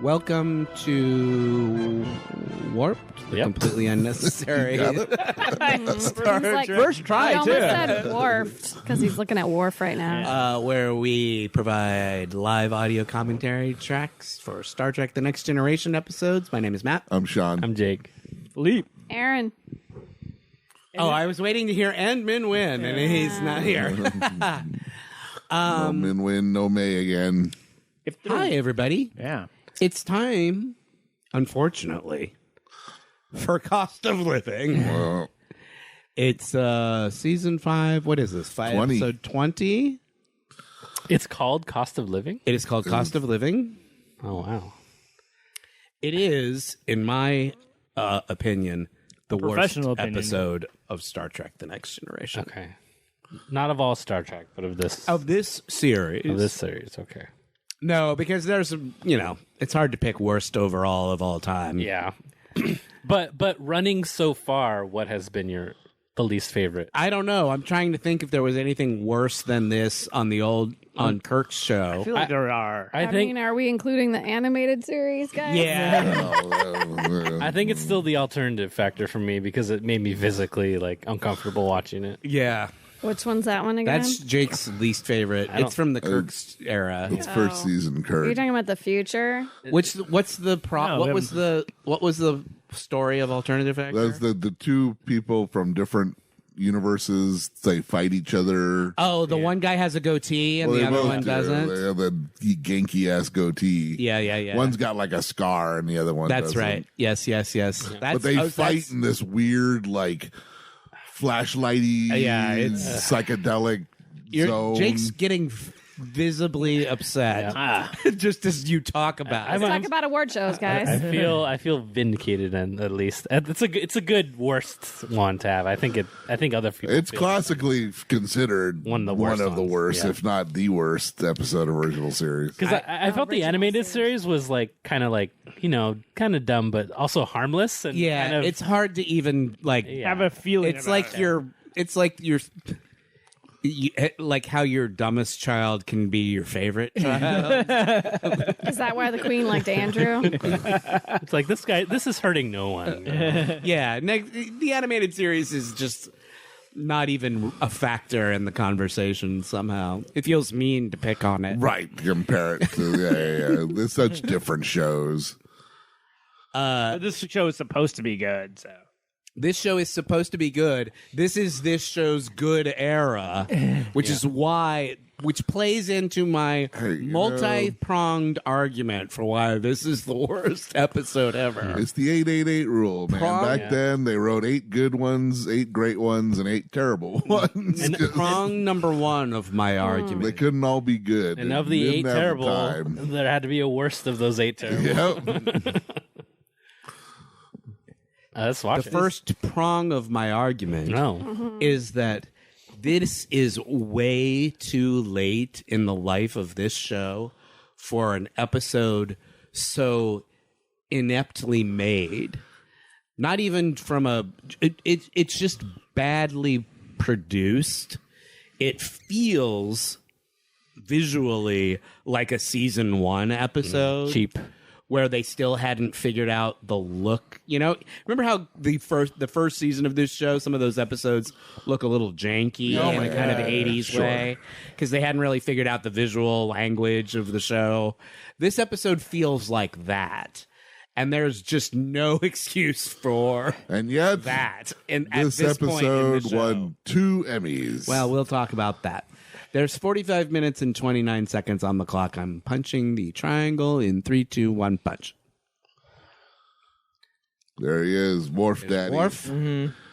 Welcome to Warped, the completely unnecessary. First try, I almost too. said Worfed because he's looking at Worf right now. Where we provide live audio commentary tracks for Star Trek The Next Generation episodes. My name is Matt. I'm Sean. I'm Jake. Philippe. Aaron. Oh, I was waiting to hear and Min win, and he's not here. No Min Win, no May again. Hi, everybody. Yeah. It's time, unfortunately, for Cost of Living. Well, It's season 5. What is this? 20. Episode 20. It's called Cost of Living? It is called Cost of Living. Oh, wow. It is, in my opinion, the worst professional opinion. episode of Star Trek: The Next Generation. Okay. Not of all Star Trek, but of this series. of this series. Okay. No, because there's, it's hard to pick worst overall of all time. Yeah. but running so far, what has been the least favorite? I don't know. I'm trying to think if there was anything worse than this on Kirk's show. I feel like there are. I think mean, are we including the animated series, guys? Yeah. I think it's still the alternative factor for me because it made me physically uncomfortable watching it. Yeah. Which one's that one again? That's Jake's least favorite. It's from the Kirk's era. it's first season, Are Kurt. you talking about the future? What's the No, what was the story of alternative factor? That's the two people from different universes. They fight each other. Oh, the one guy has a goatee and Well, the they other both one do. doesn't. They have the genky ass goatee. Yeah. One's got like a scar, and the other one. That's doesn't. right. Yes. That's, But they fight that's- in this weird, flashlighty, it's- psychedelic zone. Jake's getting visibly upset just as you talk about it. Let's talk about award shows, guys. I feel vindicated, and at least it's a good worst one to have. I think other people. It's feel classically considered One of the worst, worst ones, if not the worst episode of original series. because I felt the animated series was kind of dumb, but also harmless. And Yeah, kind of, it's hard to even Have a feeling. It's about like it. like how your dumbest child can be your favorite child. Is that why the Queen liked Andrew? it's like this guy. This is hurting no one. Yeah, the animated series is just not even a factor in the conversation somehow. It feels mean to pick on it. Right, compare it to yeah. There's such different shows. But this show is supposed to be good, so. This show is supposed to be good. This is this show's good era, which plays into my multi-pronged argument for why this is the worst episode ever. It's the 888 rule, man. Back then, they wrote 8 good ones, 8 great ones, and 8 terrible ones. And prong number 1 of my They argument. couldn't all be good. And They of the didn't 8 have the terrible, time. there had to be a worst of those 8 terrible. Yep. Let's watch The it. first prong of my argument No. is that this is way too late in the life of this show for an episode so ineptly made. Not even from it's just badly produced. It feels visually like a season 1 episode. Cheap. Where they still hadn't figured out the look. Remember how the first season of this show, some of those episodes look a little janky in a kind of 80s way because they hadn't really figured out the visual language of the show. This episode feels like that. And there's just no excuse for And yet, that. And at this this point in the episode show, won 2 Emmys. well, we'll talk about that. There's 45 minutes and 29 seconds on the clock. I'm punching the triangle in 3, 2, 1, punch. there he is, Worf Daddy. Worf.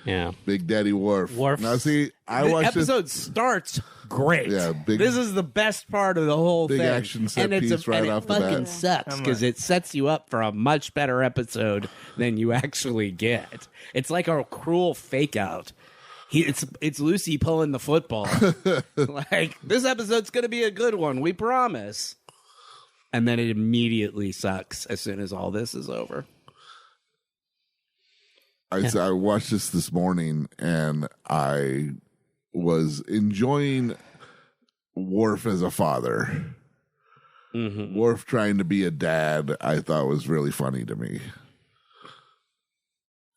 Yeah. Big Daddy Worf. Worf. Now, see, I The watched this. episode starts great. Yeah, big- this is the best part of the whole Big thing. action set and piece right and off it the fucking bat. sucks because it sets you up for a much better episode than you actually get. It's like a cruel fake out. It's Lucy pulling the football. Like, this episode's going to be a good one, we promise. And then it immediately sucks as soon as all this is over. I watched this morning, and I was enjoying Worf as a father. Worf trying to be a dad, I thought was really funny to me.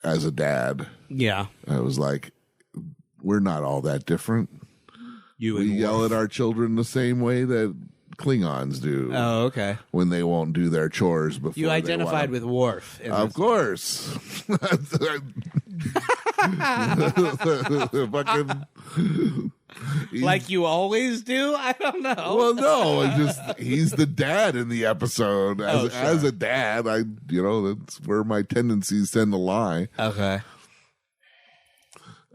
As a dad, Yeah. I was like, we're not all that different. You We and yell Worf. at our children the same way that Klingons do Oh, okay. when they won't do their chores before You they identified want with Worf. in Of this. course. Fucking, Like you always do? I don't know. well, no, it's just he's the dad in the episode. As a dad, that's where my tendencies tend to lie. Okay.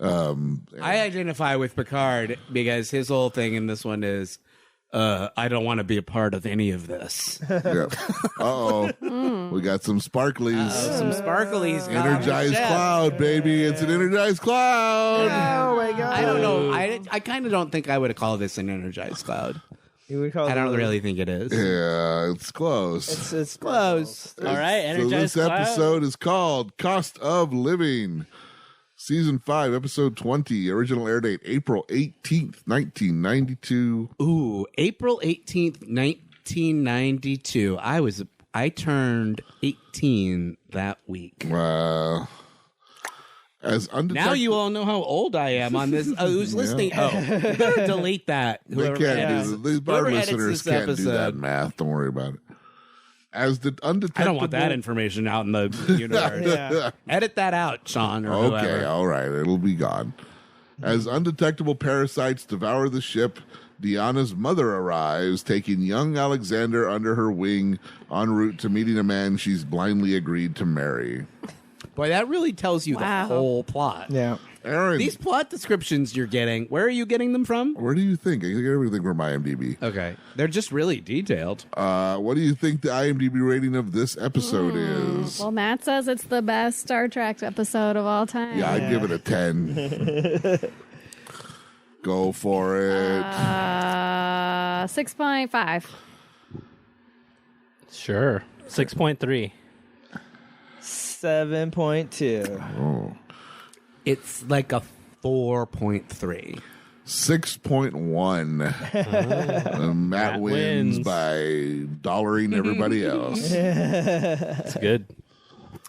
I identify with Picard because his whole thing in this one is, I don't want to be a part of any of this. Yeah. We got some sparklies. Some sparklies. Energized cloud, baby. It's an energized cloud. Oh my god! I don't know. I kind of don't think I would call this an energized cloud. You would call I don't it- really think it is. Yeah, it's close. It's Close. All right, So energized this cloud. episode is called Cost of Living. Season 5, Episode 20. Original air date April 18th, 1992. Ooh, April 18th, 1992. I turned 18 that week. As undetected, Now you all know how old I am on this. Who's listening? Oh, you better delete that. they Whoever can't edits- do these bar whoever edits listeners this can't do that episode. math. Don't worry about it. As the undetectable. I don't want that information out in the universe. Yeah. Edit that out, Sean. Or Okay, whoever. all right, it'll be gone. As undetectable parasites devour the ship, Deanna's mother arrives, taking young Alexander under her wing en route to meeting a man she's blindly agreed to marry. Boy, that really tells you Wow. the whole plot. Yeah. Aaron, These plot descriptions you're getting, where are you getting them from? where do you think? I get everything from IMDb. Okay. They're just really detailed. What do you think the IMDb rating of this episode is? Well, Matt says it's the best Star Trek episode of all time. Yeah, I'd give it a 10. Go for it. 6.5. Sure. 6.3. 7.2. It's like a 4.3. 6.1. Matt wins wins. by dollaring everybody else. It's good.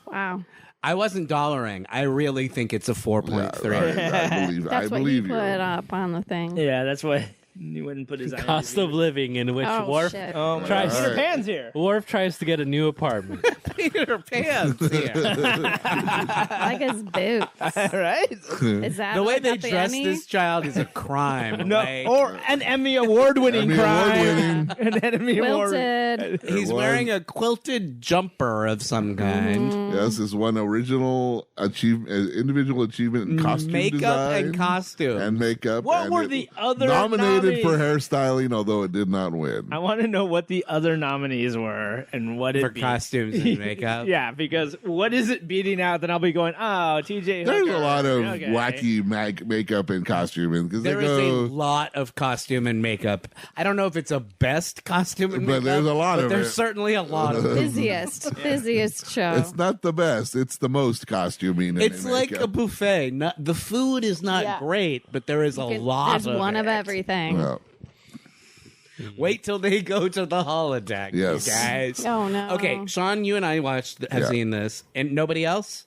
Wow. I wasn't dollaring. I really think it's a 4.3. I believe, That's I what he believe put you. up on the thing. Yeah, that's why he wouldn't put his Cost of living in which Oh, Worf shit. Oh my tries God. All right. Pan's here. Worf tries to get a new apartment. Peter Pan's here. I like his boots. All right. Is that The way what they got the dress Emmy? this child is a crime. No, Like, or an Emmy award-winning Emmy crime. award-winning. An Emmy award. Quilted. he's was. wearing a quilted jumper of some kind. Yes, this one original individual achievement in costume Makeup design and costume. and makeup. What and were it the other nominated for nominees? hairstyling, although it did not win. I want to know what the other nominees were and what for it beat. costumes and makeup. Yeah, because what is it beating out? Then I'll be going, oh, TJ. There's Hooker. a lot of Okay. wacky makeup and costuming because they There is a go. lot of costume and makeup. I don't know if it's a best costume and But makeup, there's a lot but of there's it. certainly a lot of it. Busiest show. It's not the best. It's the most costuming. And It's like makeup. a buffet. Not, the food is not Yeah. great, but there is a lot There's of one it. of everything. Well, Wait till they go to the holodeck, Yes. you guys. Oh, no. Okay, Sean, you and I have Yeah. seen this, and nobody else.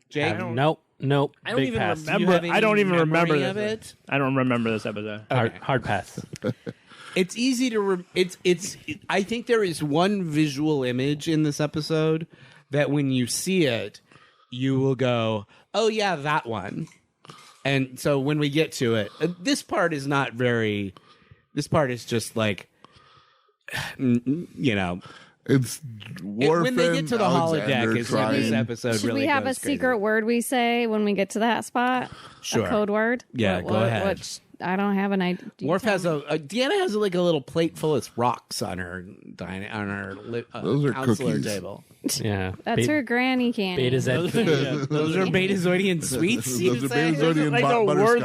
Jake, Nope. I don't Big even pass. You remember. have any I don't even remember memory of this. it. I don't remember this episode. Hard pass. It's easy to. I think there is one visual image in this episode that when you see it, you will go, "Oh yeah, that one." And so when we get to it, this part is not very. This part is just like, you know, it's Worf when they get and to the Alexander holodeck is when this trying- episode Should really we have a goes crazy. secret word we say when we get to that spot? Sure. A code word? Yeah, go ahead. Which I don't have an idea. Worf has Deanna has like a little plate full of rocks on her Those are counselor cookies. table. Yeah. That's her granny candy. Beta Z. Those are Betazoidian sweets. You Those are say? Betazoidian Like the butterscotch.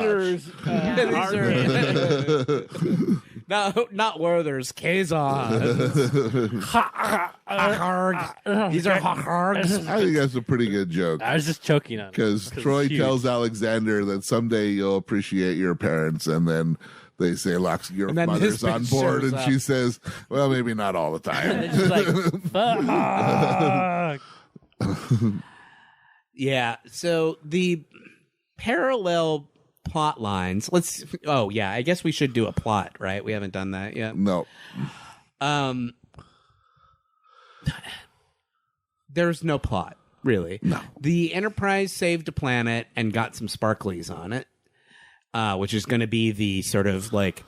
Werther's. No, not Werther's. Kazon. These are Hargs. I think that's a pretty good joke. I was just choking on it. Because Troy it's huge. tells Alexander that someday you'll appreciate your parents, and then they say your And then mother's his on bitch board, shows and up. she says, "Well, maybe not all the time." It's just like, fuck. Yeah. So the parallel plot lines. Oh yeah, I guess we should do a plot, right? We haven't done that yet. No, There's no plot, really. No. The Enterprise saved a planet and got some sparklies on it, which is going to be the sort of like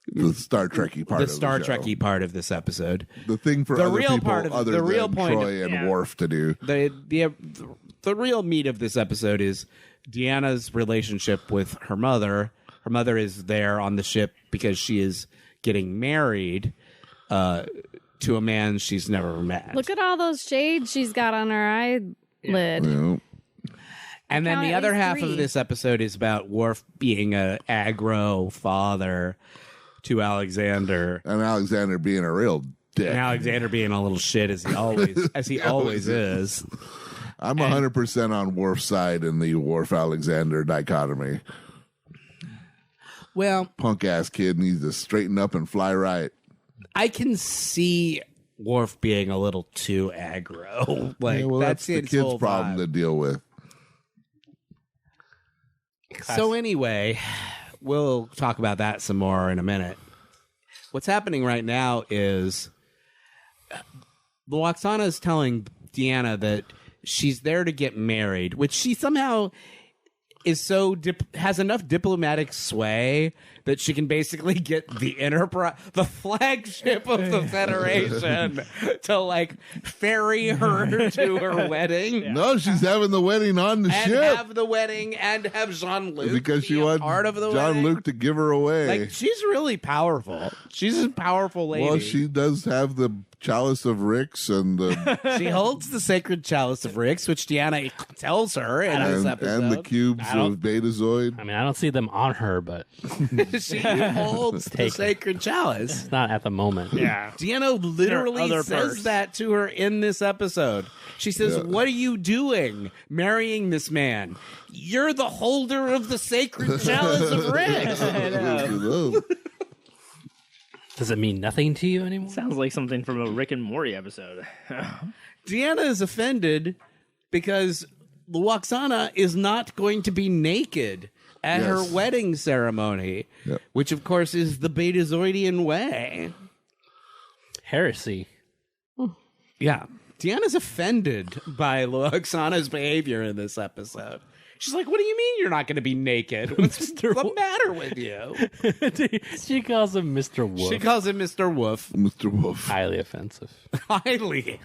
the Star Trekky part. the of Star the show. Trekky part of this episode. The thing for The other real people part of- other the real than point of- Troy and yeah. Worf to do. The real meat of this episode is Deanna's relationship with her mother. Her mother is there on the ship because she is getting married to a man she's never met. Look at all those shades she's got on her eyelid. You know? And then Count the at other least half 3. of this episode is about Worf being a aggro father to Alexander, And Alexander being a real dick. and Alexander being a little shit as he always is. I'm 100% on Worf's side in the Worf-Alexander dichotomy. Well, Punk ass kid needs to straighten up and fly right. I can see Worf being a little too aggro. Like Yeah, well, that's the its kid's whole problem vibe. to deal with. So anyway, we'll talk about that some more in a minute. What's happening right now is Lwaxana is telling Deanna that she's there to get married, which she somehow is has enough diplomatic sway that she can basically get the Enterprise, the flagship of the Federation, to like ferry her to her wedding. No, she's having the wedding on the And ship have the wedding and have Jean-Luc because be she a wants part of the John wedding. Luke to give her away. Like, she's really powerful. She's a powerful lady. Well, she does have the chalice of Rix and the She holds the sacred chalice of Rix, which Deanna tells her in this episode. and the cubes I don't- of Betazoid. I mean, I don't see them on her, but She holds the Take her. sacred chalice. it's not at the moment. Yeah. Deanna literally Other says purse. that to her in this episode. She says, "What are you doing marrying this man? You're the holder of the sacred chalice of Rix." Does it mean nothing to you anymore? Sounds like something from a Rick and Morty episode. Deanna is offended because Lwaxana is not going to be naked at her Yes. wedding ceremony, Yep. which of course is the Betazoidian way. Heresy. Yeah. Deanna's offended by Lwaxana's behavior in this episode. She's like, "What do you mean you're not going to be naked? What's the matter with you?" She calls him Mr. Wolf. She calls him Mr. Wolf. Mr. Wolf. Highly offensive. Highly.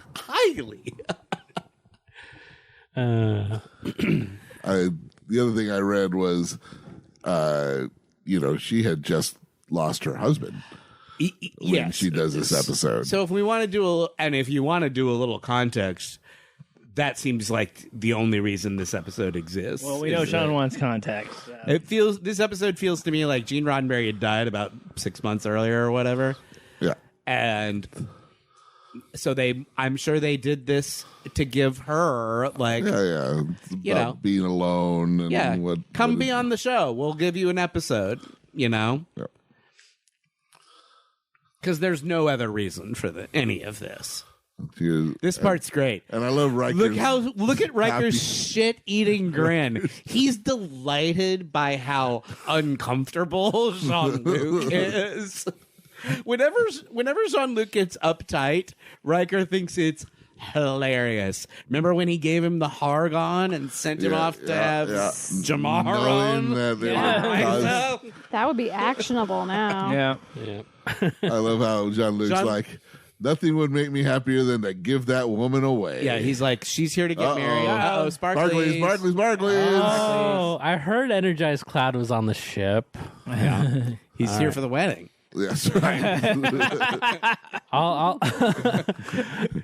The other thing I read was, she had just lost her husband when Yes. she does this episode. So if we want to do if you want to do a little context, that seems like the only reason this episode exists. Well, we know is Sean that- wants context. This episode feels to me like Gene Roddenberry had died about 6 months earlier or whatever. yeah. And so I'm sure they did this to give her like, Yeah. It's about You know. being alone and yeah, come what be on the show. We'll give you an episode, Yeah. because there's no other reason for any of this. She- This part's great. and I love Riker's Look at Riker's happy- shit-eating grin. He's delighted by how uncomfortable Jean-Luc is. Whenever Jean-Luc gets uptight, Riker thinks it's hilarious. Remember when he gave him the Hargon and sent him off to have Jamar knowing on? that they were cause- That would be actionable now. Yeah. Yeah. I love how Jean-Luc's Jean- like, nothing would make me happier than to give that woman away. Yeah, he's like, she's here to get Uh-oh. married. Uh-oh, Sparklies, sparklies. sparklies. Oh, I heard Energized Cloud was on the ship. He's here for the wedding. That's right. I'll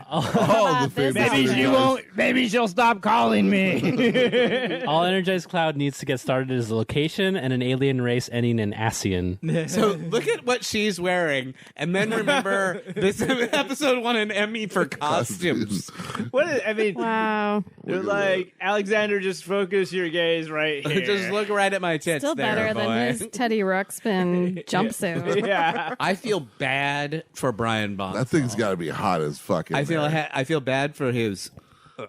All the this famous Maybe one? she videos. won't. Maybe she'll stop calling me. all Energized Cloud needs to get started as a location and an alien race ending in ASEAN. So look at what she's wearing, and then remember this episode won an Emmy for costumes. What is, I mean, Wow. they're like, Alexander, just focus your gaze right here. Just look right at my tits. Still there, better boy. than his Teddy Ruxpin jumpsuit. Yeah. I feel bad for Brian Bonsall. That thing's got to be hot as fuck. I feel bad for his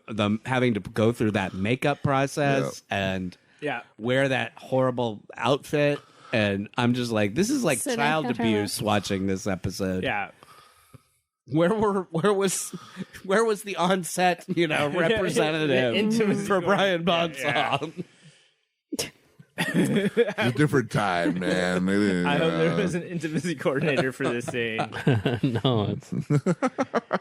them having to go through that makeup process and Yeah. wear that horrible outfit. And I'm just like, this is like Sit child down, abuse watching this episode. Yeah. Where was the on-set, representative Intimacy for Brian Bonsall? Yeah. It's a different time, man. They didn't, I hope there was an intimacy coordinator for this scene. No, it's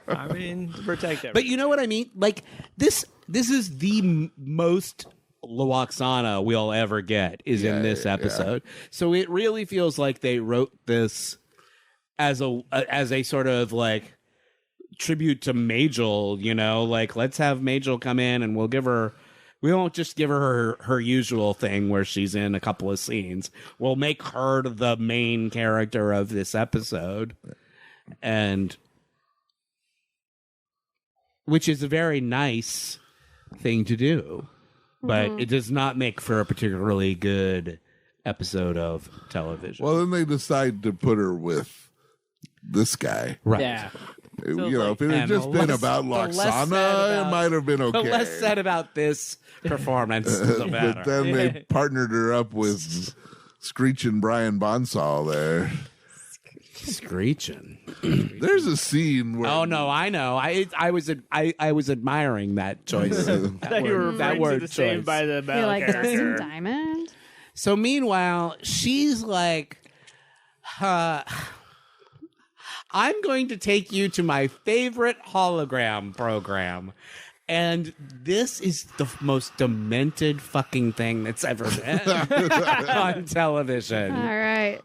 I mean, to protect everyone. But you know what I mean? Like this is the most Luoxana we'll ever get is in this episode. So it really feels like they wrote this as a sort of like tribute to Majel, like let's have Majel come in and we won't just give her usual thing where she's in a couple of scenes. We'll make her the main character of this episode. And which is a very nice thing to do. But it does not make for a particularly good episode of television. Well, then they decide to put her with this guy. right. yeah. If it had and just the been less- about the less said Loxana, about- it might have been The okay. less said about this performance, the better. But then they partnered her up with Screeching Brian Bonsall there. Screeching. There's a scene where Oh no, I know. I was admiring that choice. That you were that referring word to the Saved choice. by the You're Bell like Dustin character. Diamond? So meanwhile, she's like, I'm going to take you to my favorite hologram program. And this is the most demented fucking thing that's ever been on television. All right.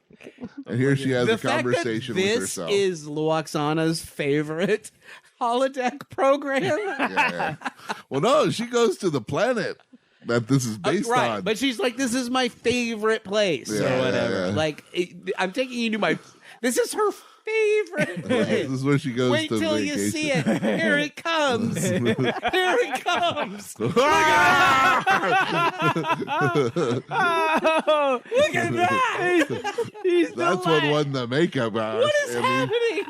and here she has The a fact that conversation with this herself. is Luoxana's favorite holodeck program. Yeah. Well, no, she goes to the planet that this is based Right, on. but she's like, this is my favorite place Yeah, or whatever. yeah, yeah. Like, I'm taking you to my. This is her favorite place. this is where she goes Wait to till vacation. you see it. Here it comes. Here it comes. Oh, Look at that. He's That's what won the makeup. What is happening?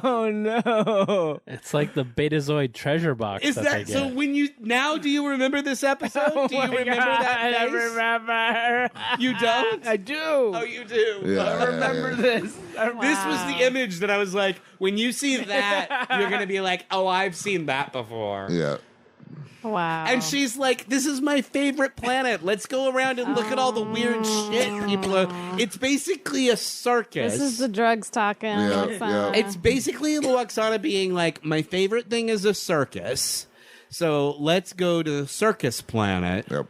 Oh no! it's like the Betazoid treasure box. Is they that get. so? When you now, do you remember this episode? Oh do you my remember God, that I face? remember. You don't? I do. Oh, you do. Yeah, I remember this. This was the image that I was like, when you see that, you're going to be like, oh, I've seen that before. Yeah. Wow. And she's like, this is my favorite planet. Let's go around and look at all the weird shit people are. It's basically a circus. This is the drugs talking. Yeah, It's, yeah. It's basically Luoxana being like, my favorite thing is a circus. So let's go to the circus planet. Yep.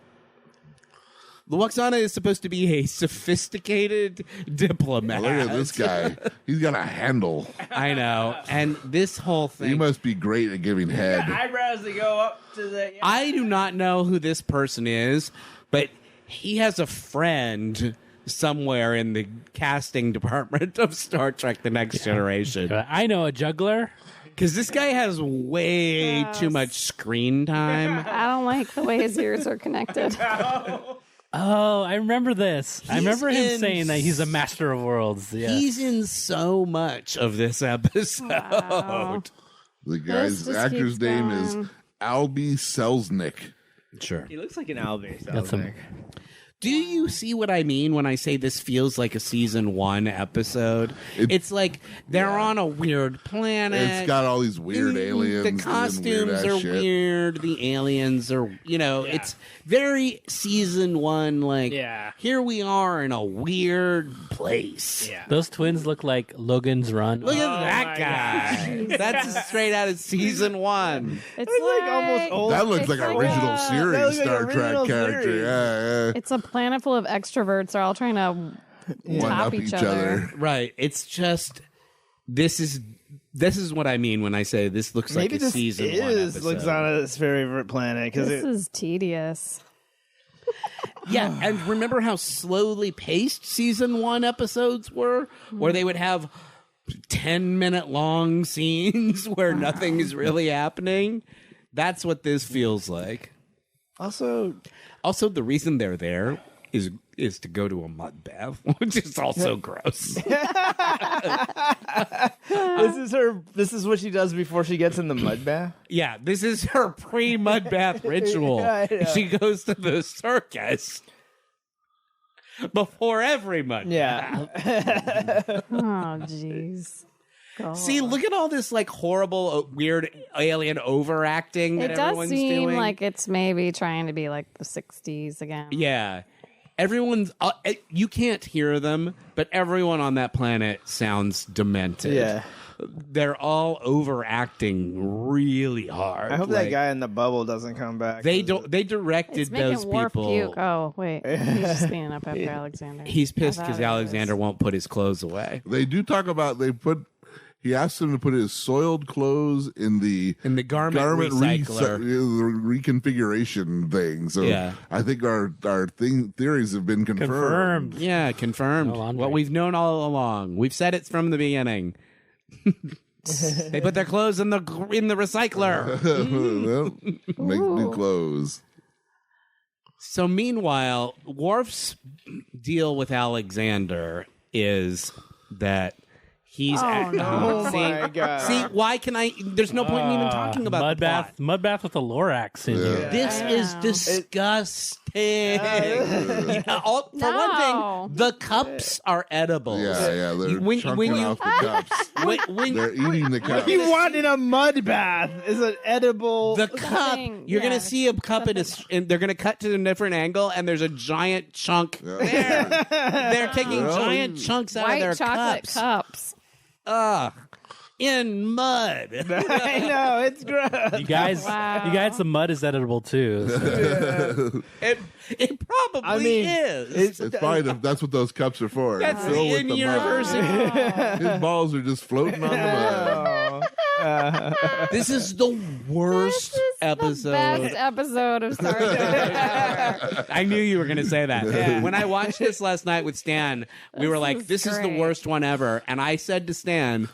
Luoxana is supposed to be a sophisticated diplomat. Look at this guy. He's got a handle. I know. And this whole thing. He must be great at giving head. Eyebrows that go up to the. I do not know who this person is, but he has a friend somewhere in the casting department of Star Trek The Next Generation. I know a juggler. Because this guy has way too much screen time. I don't like the way his ears are connected. Oh, I remember this. I remember him in- saying that he's a master of worlds. Yeah. He's in so much of this episode. Wow. The This guy's just actor's keeps name going. is Albie Selznick. Sure. He looks like an Alves. Got some- Do you see what I mean when I say this feels like a season 1 episode? It's like they're on a weird planet. It's got all these weird aliens. The and costumes weird-ass are shit. weird. The aliens are, it's very season 1. Like, Yeah. here we are in a weird place. Yeah. Those twins look like Logan's Run. Look at Oh that my guy. That's straight out of season 1. It's like almost old. That looks It's like an like original that looks series like Star original Trek character. series. Yeah, yeah. It's a planet full of extroverts. They're all trying to one Top up each each other. other. Right. It's just this is what I mean when I say this looks Maybe like a this season one is episode. Luxana's favorite planet because This is tedious. Yeah, and remember how slowly paced season 1 episodes were, where they would have 10-minute long scenes where nothing is really happening. That's what this feels like. also Also, the reason they're there is to go to a mud bath, which is also gross. this is what she does before she gets in the mud bath. Yeah, this is her pre-mud bath ritual. Yeah, I know. She goes to the circus before every mud Yeah. Oh, jeez. See, look at all this like horrible, weird alien overacting that It does everyone's seem doing. like it's maybe trying to be like the 60s again. Yeah. Everyone's, you can't hear them, but everyone on that planet sounds demented. Yeah. They're all overacting really hard. I hope Like, that guy in the bubble doesn't come back. They directed It's making those Worf people. puke. Oh, wait. He's just cleaning up after Alexander. He's pissed I because thought it Alexander was. won't put his clothes away. They do talk about he asked him to put his soiled clothes in the Garment recycler. reconfiguration thing. So Yeah. I think our theories have been confirmed. Yeah, confirmed. No laundry. What we've known all along. We've said it from the beginning. They put their clothes in the recycler. Well, make new clothes. So meanwhile, Worf's deal with Alexander is that he's Oh my God. See, why can I? There's no point in even talking about mud the bath. plot. Mud bath with the Lorax in here. This is disgusting. For No. one thing, the cups are edible. Yeah, they're When chunking you- off the cups. When They're eating the cups. you want in a mud bath is an edible. the cup, thing, you're yeah. gonna see a cup and they're gonna cut to a different angle, and there's a giant chunk there. They're taking Well, giant chunks out of their White chocolate cups. cups. In mud. I know it's gross. You guys, Wow. the mud is edible too. So. It probably I mean, is. It's fine if that's what those cups are for. That's Fill the with the in-universe. mud. His balls are just floating on the mud. This is the worst This is episode. the best episode of Star Trek. I knew you were going to say that. When I watched this last night with Stan, we were like, is "This is the great. worst one ever." And I said to Stan,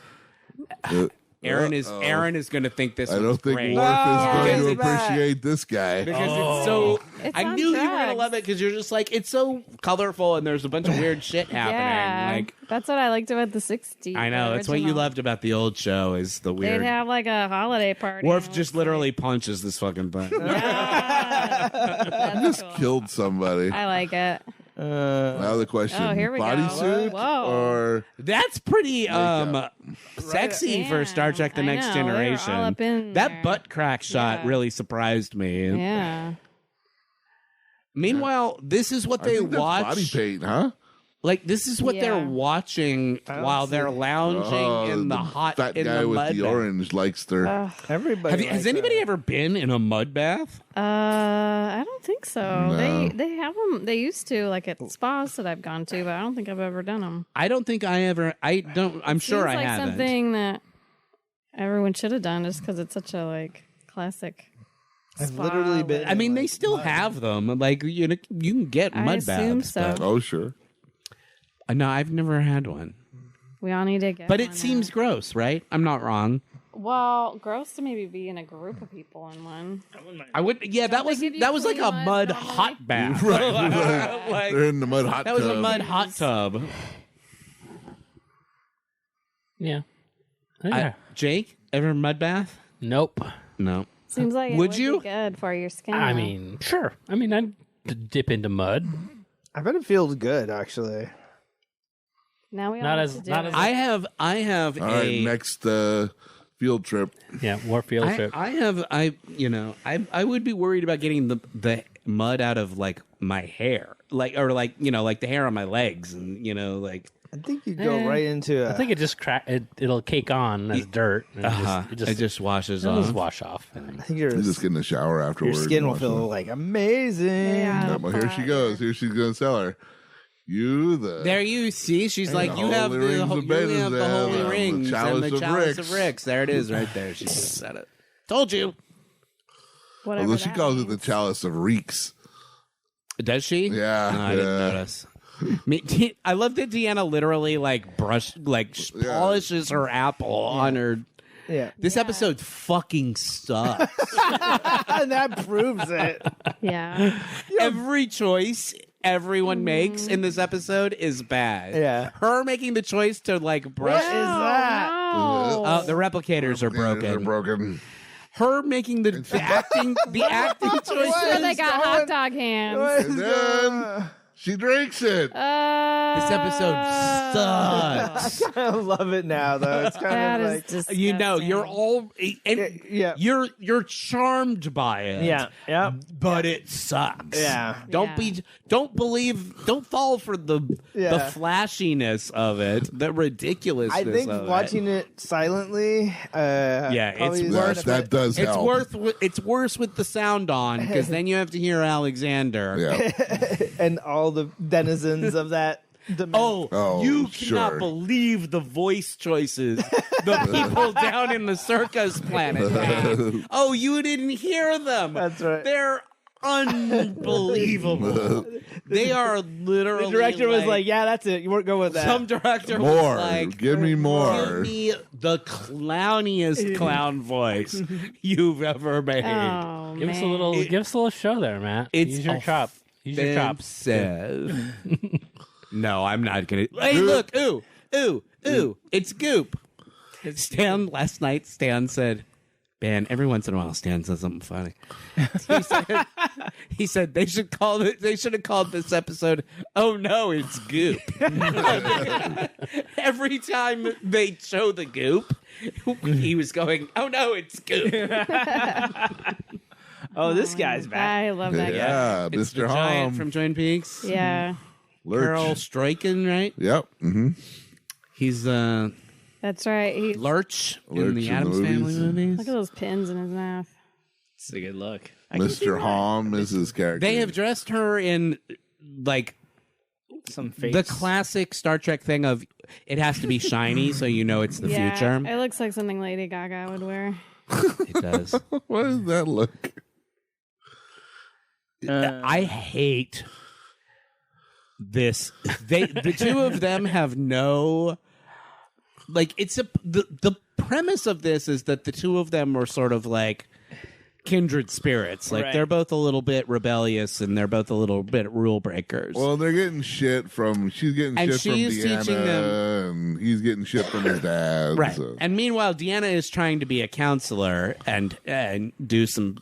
"Aaron is going to think this I one's don't think great." Worf is going Because to it's bad. appreciate this guy. Because it's so. It's I on knew you were gonna drugs. love it because you're just like it's so colorful and there's a bunch of weird shit happening. Yeah, Like that's what I liked about the 60s. I know the that's what you original. loved about the old show is the They'd weird. have like a holiday party. Worf and just it's literally punches this fucking thing. Yeah. That's Just cool. killed somebody. I like it. Now the question: Oh, here we go. bodysuit Whoa. or That's pretty sexy for Star Trek: The I Next know, they were all Generation. up in That there. butt crack shot Yeah. really surprised me. Yeah. Meanwhile, this is what I they think that's watch. body paint, huh? Like this is what they're Yeah. watching don't while they're see- lounging in the hot fat in guy the with mud the bath. orange likes their. Everybody. Has likes anybody that. ever been in a mud bath? I don't think so. No. They have them. They used to like at spas that I've gone to, but I don't think I've ever done them. I don't think I ever. I don't. I'm sure I like haven't. something that everyone should have done, just because it's such a like classic. I've spa literally with- been. I mean, they still have them. Like you know, you can get I mud assume baths. so. but- Oh, sure. No, I've never had one. We all need to get. But one it seems now. gross, right? I'm not wrong. well gross to maybe be in a group of people in one. I would. Yeah, that they was give you that was like clean a mud mud normally? hot bath. Right. Like, They're in the mud hot that was a tub. mud hot tub. Yeah. Jake, ever mud bath? Nope. No. Seems like Would it you? be good for your skin. I though. mean, sure. I mean, I'd dip into mud. I bet it feels good actually. now we all not have as- to do not it. as- I have All a. right, next field trip. Yeah, more field I, trip. I would be worried about getting the mud out of like my hair, like like the hair on my legs, and like I think you go right into. I think it just it'll cake on as dirt. And it just washes it'll off. just wash off. I think your You just get in the shower afterwards. your skin will and feel wash like amazing. Yeah. it. Well, here she goes. Here she's going to sell her. You the There you see, she's And like, the you have holy rings the of holy Benazet, rings the and the chalice of chalice Ricks. of Ricks. There it is, right there. She just said it. Told you. Whatever. although she that calls it the means. chalice of reeks. Does she? Yeah, No, I didn't yeah. notice. I love that Deanna literally polishes her apple on her. Yeah. This episode fucking sucks. And that proves it. Yeah. Every choice everyone makes in this episode is bad. Yeah. Her making the choice to brush. What is that? No. The replicators are They're broken. broken. Her making the acting choice. Sure, they is got going- hot dog hands. What is And going then on? she drinks it. This episode sucks. I love it now, though. It's kind That of is like, disgusting. You know, you're all and yeah. you're charmed by it. Yeah. Yep. But it sucks. Yeah. Don't fall for the Yeah. flashiness of it, the ridiculousness I think of watching it silently. Yeah, probably it's is worth that does it's help. it's worse with the sound on because then you have to hear Alexander. Yeah. and all the denizens of that. Oh, You cannot sure. believe the voice choices the people down in the circus planet had. Oh, you didn't hear them. That's right. They're unbelievable. They are literally. The director was like, "Yeah, that's it. You weren't going with that." Some director More. was like, Give me more. give me the clowniest clown voice you've ever made. Oh, Give man. us a little show there, Matt. It's Use your chop. Use your chop. offensive. No, I'm not gonna. Hey, look! Ooh, ooh, ooh! It's Goop. Last night, Stan said, "Man, every once in a while, Stan says something funny." He said they should call it. They should have called this episode. Oh no, it's Goop. Every time they show the Goop, he was going, "Oh no, it's Goop." Oh, this guy's back. I love that guy. Yeah, It's the Mr. giant Hom. from Twin Peaks. Yeah. Carol Lurch. Stryken, right? Yep. Mm-hmm. He's That's right. Lurch in Lurch the in Addams the Family movies. movies. Look at those pins in his mouth. It's a good look. Mr. Hom is his character. They have dressed her in Some face. the classic Star Trek thing of it has to be shiny so you know it's the Yeah, future. it looks like something Lady Gaga would wear. It does. What does that look? I hate this. The two of them have no the premise of this is that the two of them are sort of like kindred spirits. Like Right. they're both a little bit rebellious and they're both a little bit rule breakers. Well, they're getting shit from. She's getting And shit from she's Deanna, teaching them- and he's getting shit from his dad. Right. so- And meanwhile, Deanna is trying to be a counselor and do some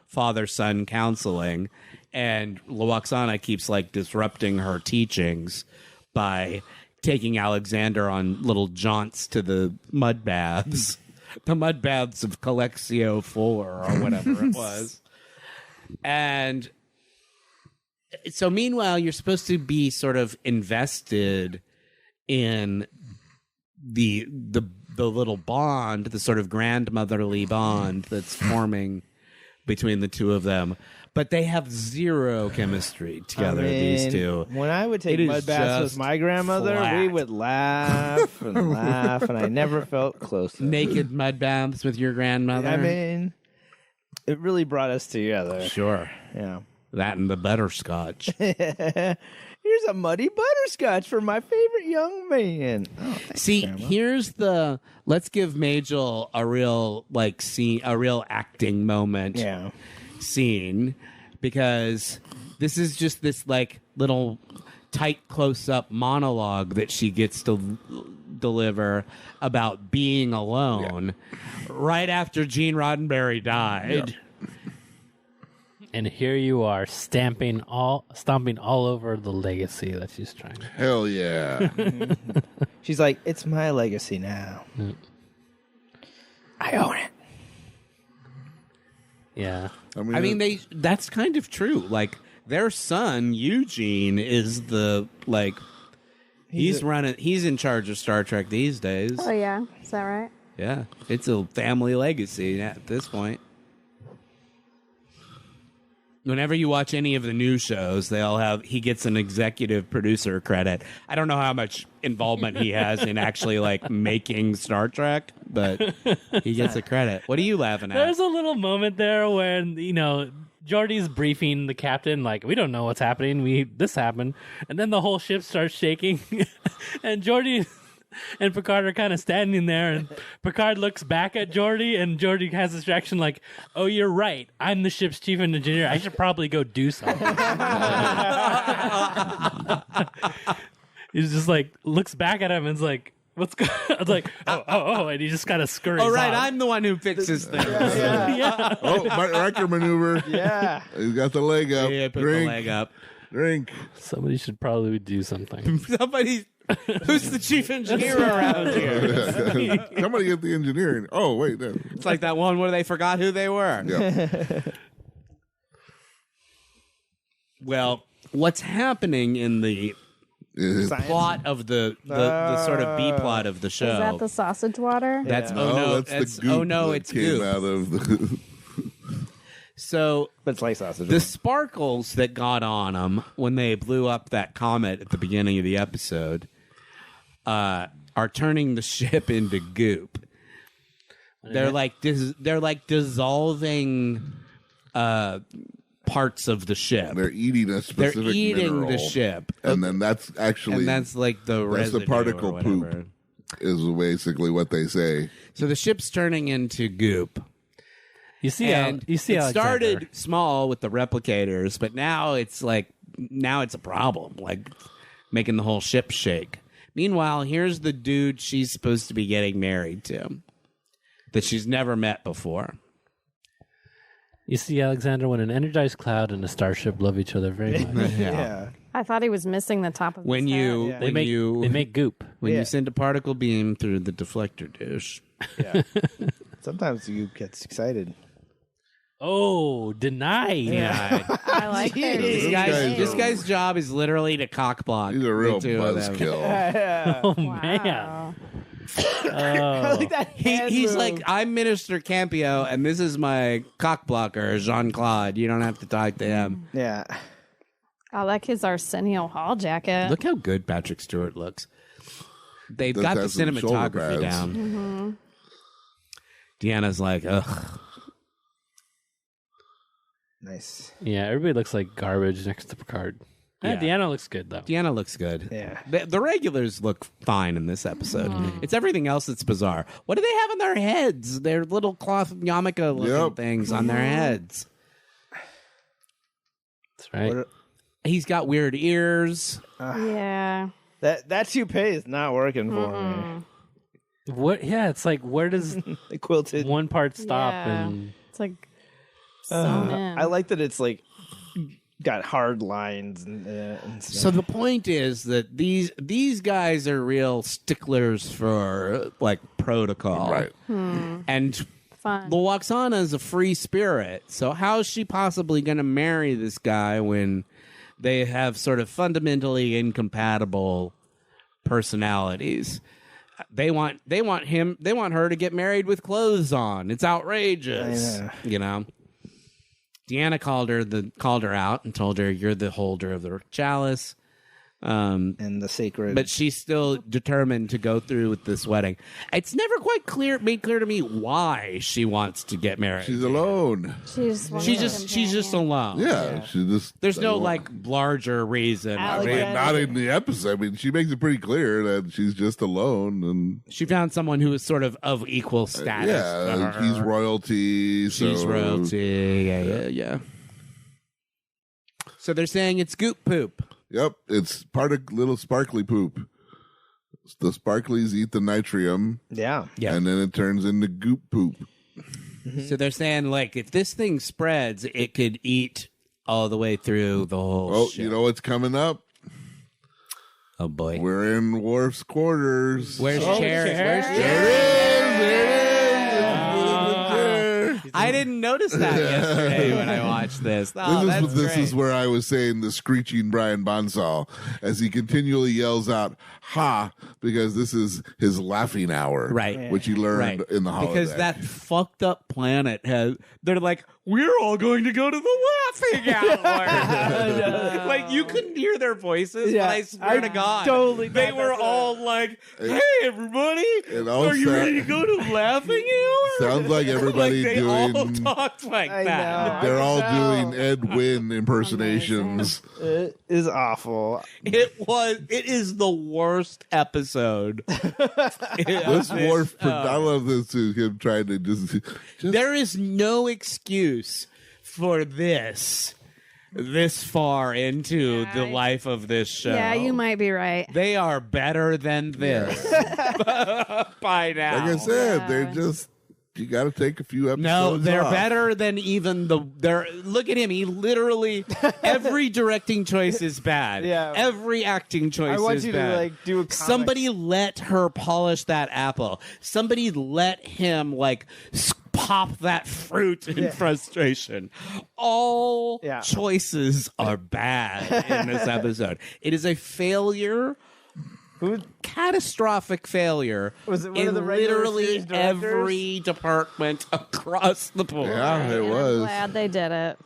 father-son counseling, and Lwaxana keeps disrupting her teachings by taking Alexander on little jaunts to the mud baths, the mud baths of Colexio 4 or whatever it was. And so meanwhile, you're supposed to be sort of invested in the little bond, the sort of grandmotherly bond that's forming between the two of them, but they have zero chemistry together. These two. When I would take It is mud baths just with my grandmother, flat. we would laugh and laugh, and I never felt closer. Naked mud baths with your grandmother. I mean, it really brought us together. sure, Yeah. that and the butterscotch. Here's a muddy butterscotch for my favorite young man. Oh, thanks, See, Grandma. here's the let's give Majel a real scene, a real acting moment. Yeah. Scene, because this is just this little tight close-up monologue that she gets to deliver about being alone right after Gene Roddenberry died. And here you are stomping all over the legacy that she's trying to. Hell yeah. She's like, it's my legacy now. I own it. Yeah. I mean, that's kind of true. Their son Eugene is the he's in charge of Star Trek these days. Oh, yeah. Is that right? Yeah, it's a family legacy at this point. whenever you watch any of the new shows, he gets an executive producer credit. I don't know how much involvement he has in actually like making Star Trek, but he gets a credit. What are you laughing at? There's a little moment there when, Geordi's briefing the captain, like, we don't know what's happening. This happened. And then the whole ship starts shaking. And Geordi and Picard are kind of standing there. And Picard looks back at Geordi. And Geordi has this reaction like, oh, you're right. I'm the ship's chief engineer. I should probably go do something. He's just like, looks back at him and is like, what's going on? I was like, oh, and he just kind of scurries Oh, right. off. I'm the one who fixes things. Yeah. Oh, Riker maneuver. Yeah. He's got the leg up. Yeah, put Drink. the leg up. Drink. Somebody should probably do something. Somebody who's the chief engineer around here. Somebody get the engineering. Oh, wait. No. It's like that one where they forgot who they were. Yeah. Well, what's happening in the plot of the sort of B plot of the show? Is that the sausage water? That's that's the goop that it's came goop. out of the. So But it's like sausage. the sparkles that got on them when they blew up that comet at the beginning of the episode are turning the ship into goop. They're like dissolving parts of the ship. They're eating a specific They're eating mineral, the ship, and then that's actually and that's like the that's the residue particle or whatever. poop. Is basically what they say. So the ship's turning into goop. You see, And you see, it Alexander. started small with the replicators, but now it's a problem, like making the whole ship shake. Meanwhile, here's the dude she's supposed to be getting married to, that she's never met before. You see, Alexander, when an energized cloud and a starship love each other very much. Yeah. I thought he was missing the top of When his you head. They make goop. when Yeah. you send a particle beam through the deflector dish. Yeah. Sometimes you get excited. Oh, denied. Yeah, I like him. this guy's job is literally to cockblock. He's a real the two of them. buzzkill. Oh man. Wow. Oh. Like that He's like, I'm Minister Campio, and this is my cockblocker, Jean Claude. You don't have to talk to him. Yeah. I like his Arsenio Hall jacket. Look how good Patrick Stewart looks. They've Does got the have some shoulder cinematography pads. down. Deanna's like, ugh. Nice. Yeah, everybody looks like garbage next to Picard. Yeah. Deanna looks good though. Deanna looks good. Yeah. The regulars look fine in this episode. It's everything else that's bizarre. What do they have on their heads? Their little cloth yarmulke looking Yep. things on their heads. That's right. What- He's got weird ears. Yeah. That toupee is not working for me. What? Yeah, it's like where does The quilted. one part stop Yeah. and It's like sewn in. I like that it's like got hard lines and stuff. So the point is that these guys are real sticklers for like protocol, Right. And Fun. Lwaxana is a free spirit. So how is she possibly going to marry this guy when they have sort of fundamentally incompatible personalities? They want her to get married with clothes on. It's outrageous. I know. You know. Deanna called her out and told her, "You're the holder of the chalice." and the sacred. But she's still determined to go through with this wedding. It's never quite made clear to me why she wants to get married. She's alone. She's She's just alone. Yeah, she just. There's no doesn't like larger reason. I mean, Alexander. not in the episode. I mean, she makes it pretty clear that she's just alone, and She found someone who is sort of equal status. to yeah, her. he's royalty. She's so, royalty. Yeah. So they're saying it's goop poop. Yep, it's part of little sparkly poop. The sparklies eat the nitrium, yeah. Yeah. and then it turns into goop poop. So they're saying like if this thing spreads, it could eat all the way through the whole. Oh, ship. you know what's coming up? Oh boy. We're in Worf's quarters. Where's Cherry? Where's There Cherry? it is! There it is! I didn't notice that yesterday when I watched this. Oh, This is where I was saying the screeching Brian Bonsall as he continually yells out "ha" because this is his laughing hour, Right. Which he learned in the holodeck. Because that fucked up planet has. They're like, we're all going to go to the laughing hour. Like you couldn't hear their voices, but I swear to God, totally they thought were that's all like, "Hey, everybody, It all are you sound- ready to go to laughing hour?" Sounds like everybody like they all doing. talked like I that. know. They're all know. doing Ed Wynn impersonations. It is awful. It is the worst episode. This Worf, I love this too. Him trying to just There is no excuse for this far into the life of this show. Yeah, you might be right. They are better than this by now. like I said, Yeah. they're just. You got to take a few episodes. No, they're off. better than even look at him. He literally every directing choice is bad. Yeah. Every acting choice I want is you bad. to like do a comic. Somebody let her polish that apple. Somebody let him pop that fruit in frustration. All choices are bad in this episode. It is a failure. Catastrophic failure Was it one in of the regular literally series directors? every department across the board. Yeah, it And I'm was. glad they did it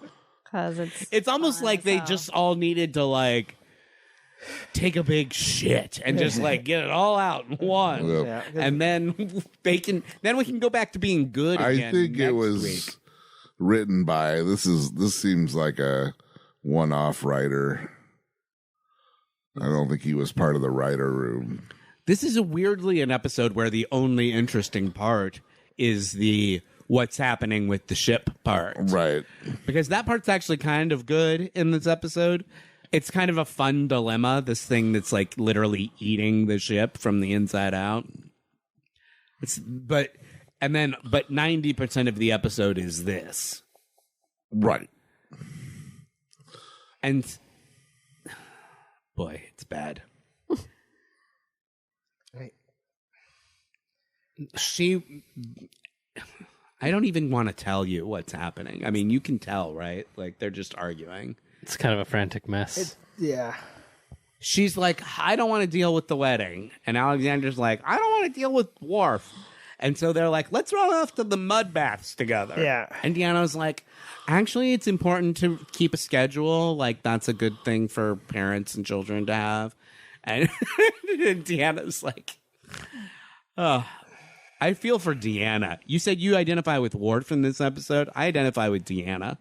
because It's almost fun like as they hell. just all needed to take a big shit and just get it all out in one. Yeah. And then we can go back to being good I again. think it next was week. written by. This seems like a one-off writer. I don't think he was part of the writer room. This is weirdly an episode where the only interesting part is the what's happening with the ship part. Right. Because that part's actually kind of good in this episode. It's kind of a fun dilemma, this thing that's literally eating the ship from the inside out. But 90% of the episode is this. Right. And boy, it's bad. I don't even want to tell you what's happening. I mean, you can tell, right? They're just arguing. It's kind of a frantic mess. Yeah. She's like, I don't want to deal with the wedding. And Alexander's like, I don't want to deal with Worf. And so they're like, let's run off to the mud baths together. Yeah. And Deanna's like, actually, it's important to keep a schedule. That's a good thing for parents and children to have. And Deanna's like, oh, I feel for Deanna. You said you identify with Worf in this episode. I identify with Deanna.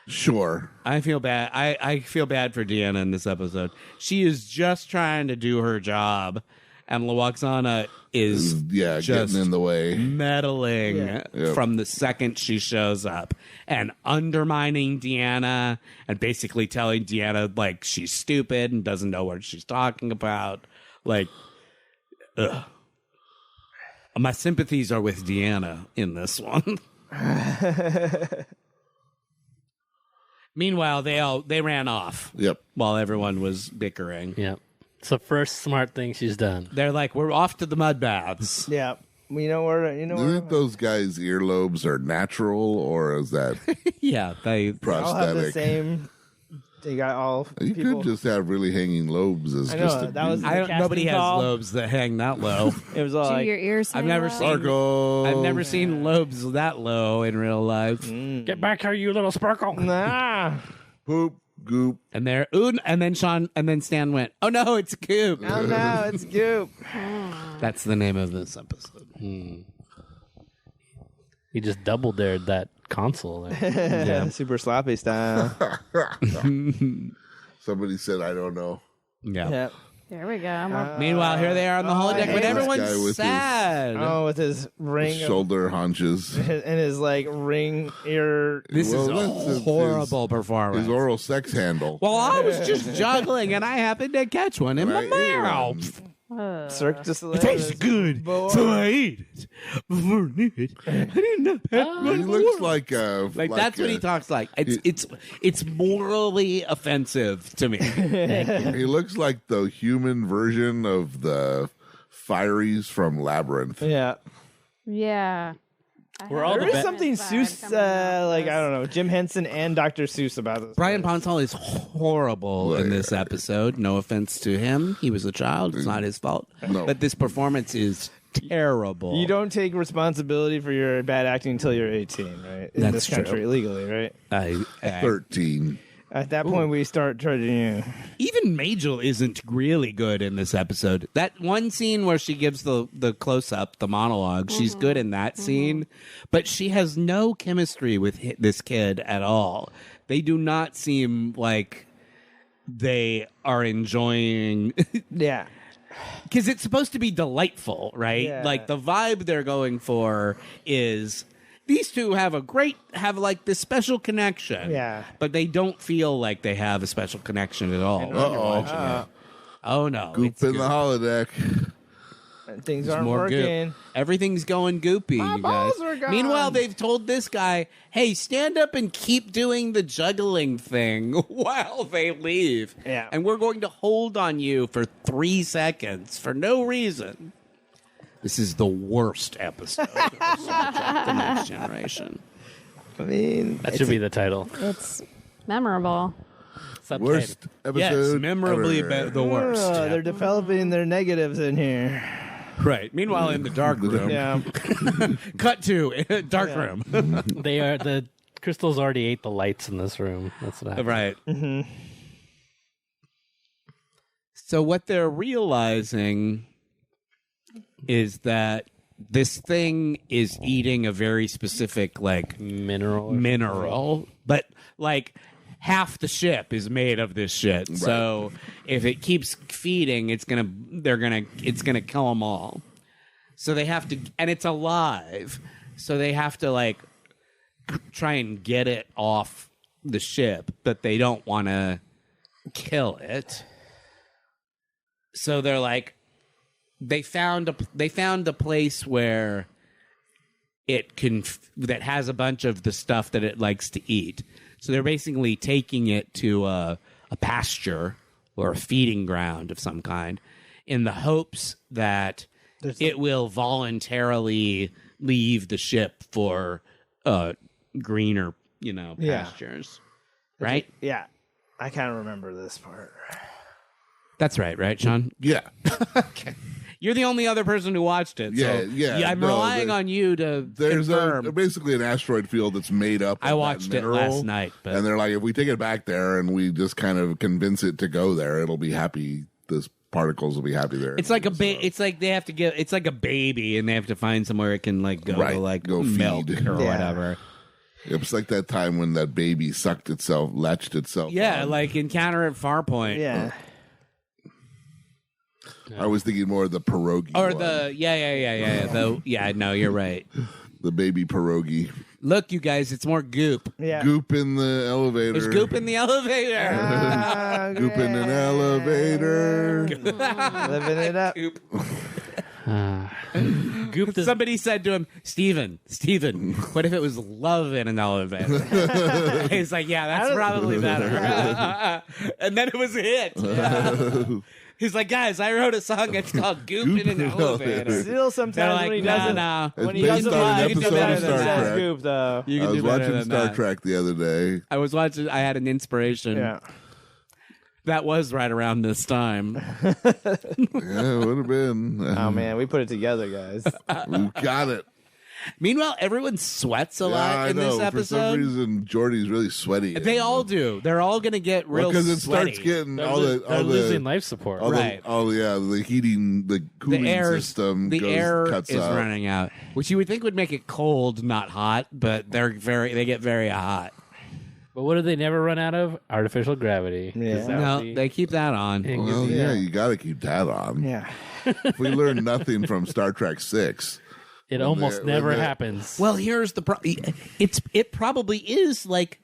Sure. I feel bad. I feel bad for Deanna in this episode. She is just trying to do her job, and Lwaxana is just getting in the way. meddling Yep. from the second she shows up and undermining Deanna and basically telling Deanna she's stupid and doesn't know what she's talking about. Ugh. My sympathies are with Deanna in this one. Meanwhile, they ran off. Yep. While everyone was bickering. Yeah. It's the first smart thing she's done. They're like, we're off to the mud baths. Yeah. You know where? Do you think those guys' earlobes are natural or is that Yeah, they all have the prosthetic? same. They got all. You people. could just have really hanging lobes as I know, just a that was- beauty. nobody has call. lobes that hang that low. It was all Do like. your ears I've hang never out? seen- Sparkle. I've never seen lobes that low in real life. Get back here, you little sparkle. Nah. Poop, goop. And there, and then Stan went, "Oh no, it's Goop." Oh no, it's Goop. That's the name of this episode. He just double dared that console there. Yeah, super sloppy style. Somebody said, I don't know. Yeah. Yep. There we go. Meanwhile, here they are on the holodeck, hey, but this guy everyone's with his- sad. Oh, with his ring Shoulder hunches. and his ring ear. This Well, is that's a his- horrible performance. His oral sex handle. Well, I was just juggling, and I happened to catch one in my And I ate mouth. Cirque du Soleil. It tastes good, Boy. so I ate it. Before I knew it, I didn't have He looks like a that's what he talks like. It's morally offensive to me. He looks like the human version of the Fireys from Labyrinth. Yeah. Yeah. We're all There the is be- something Seuss, like, I don't know, Jim Henson and Dr. Seuss about this. Brian Pontal is horrible in this episode. No offense to him. He was a child. It's not his fault. No. But this performance is terrible. You don't take responsibility for your bad acting until you're 18, right? In That's this country, true. legally, right? I 13. At that point, we start charging you. even Majel isn't really good in this episode. That one scene where she gives the close up, the monologue, she's good in that scene, but she has no chemistry with this kid at all. They do not seem like they are enjoying Yeah. because it's supposed to be delightful, right? Yeah. Like the vibe they're going for is these two have like this special connection. Yeah. But they don't feel like they have a special connection at all. Uh-oh. Oh no. Goop it's in good. the holodeck. And things There's aren't more goop. working. Everything's going goopy, My you guys. balls are gone. Meanwhile, they've told this guy, hey, stand up and keep doing the juggling thing while they leave. Yeah. And we're going to hold on you for 3 seconds for no reason. This is the worst episode of Star Trek: The Next Generation. I mean, That should be the title. It's memorable. Subtitle. Worst episode Yes, memorably ever. the worst. They're developing their negatives in here. Right. Meanwhile, in the dark room, Yeah. cut to dark room. They are the crystals already ate the lights in this room. That's what happened. Right. So what they're realizing is that this thing is eating a very specific mineral, but like half the ship is made of this shit. So if it keeps feeding, it's gonna kill them all. So they have to, and it's alive. So they have to like try and get it off the ship, but they don't want to kill it. So they're like, they found a place where it can that has a bunch of the stuff that it likes to eat. So they're basically taking it to a pasture or a feeding ground of some kind, in the hopes that it will voluntarily leave the ship for greener, pastures. Right? Yeah. I kind of remember this part. That's right, Sean? Yeah. Okay. You're the only other person who watched it. Yeah, so yeah, I'm no, relying on you to There's confirm. basically an asteroid field that's made up of I watched that it mineral, last night, but and they're like, if we take it back there and we just kind of convince it to go there, it'll be happy. This particles will be happy there. it's like it's like they have to get. It's like a baby, and they have to find somewhere it can like go Right, to like go milk feed. or Yeah. whatever. It's like that time when that baby latched itself. Yeah, on. like Encounter at Farpoint. Yeah. I was thinking more of the pierogi. Or one. No, you're right. the baby pierogi. Look, you guys, it's more goop. Yeah. Goop in the elevator. There's goop in the elevator. Goop in an elevator. Living it up. Goop. Goop does, Somebody said to him, Steven, what if it was love in an elevator? He's like, yeah, that's probably better. And then it was a hit. He's like, guys, I wrote a song. It's called Goop in an Elevator. Still They're sometimes like, when he nah, doesn't nah. when he It's doesn't based on an lie, he episode says of Star says Trek. Goop though. You I can was do better watching than Star that. Trek the other day. I was watching. I had an inspiration. Yeah. That was right around this time. Yeah, it would have been. Oh man, we put it together, guys. We got it. Meanwhile, everyone sweats a Yeah, lot I in know. this For some episode. reason, Jordy's really sweaty. They all do. They're all going to get real because it sweaty. starts getting they're, all lo- the they're all losing the life support. all Right. the heating, the cooling the air, system. the air cuts is out. running out, which you would think would make it cold, not hot, but they get very hot. But what do they never run out of? Artificial gravity. Yeah. Is that No, what the- they keep that on. Well, yeah, you got to keep that on. Yeah. If we learn nothing from Star Trek 6, it when almost they- never when they- happens. Well, here's the problem. It probably is like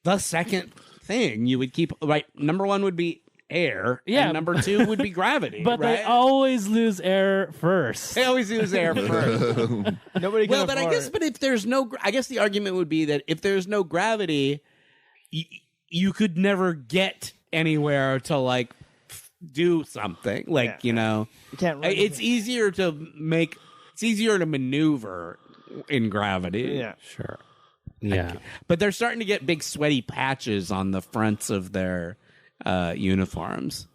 the second thing you would keep. Right, number one would be air. Yeah. And number two would be gravity. but right? they always lose air first. They always use air first. Nobody can Well, but I afford guess, it. but if there's no, I guess the argument would be that if there's no gravity, you could never get anywhere to like do something. Like Yeah. you You can't run it's easier to maneuver in gravity. Yeah. Sure. Yeah. But they're starting to get big sweaty patches on the fronts of their uniforms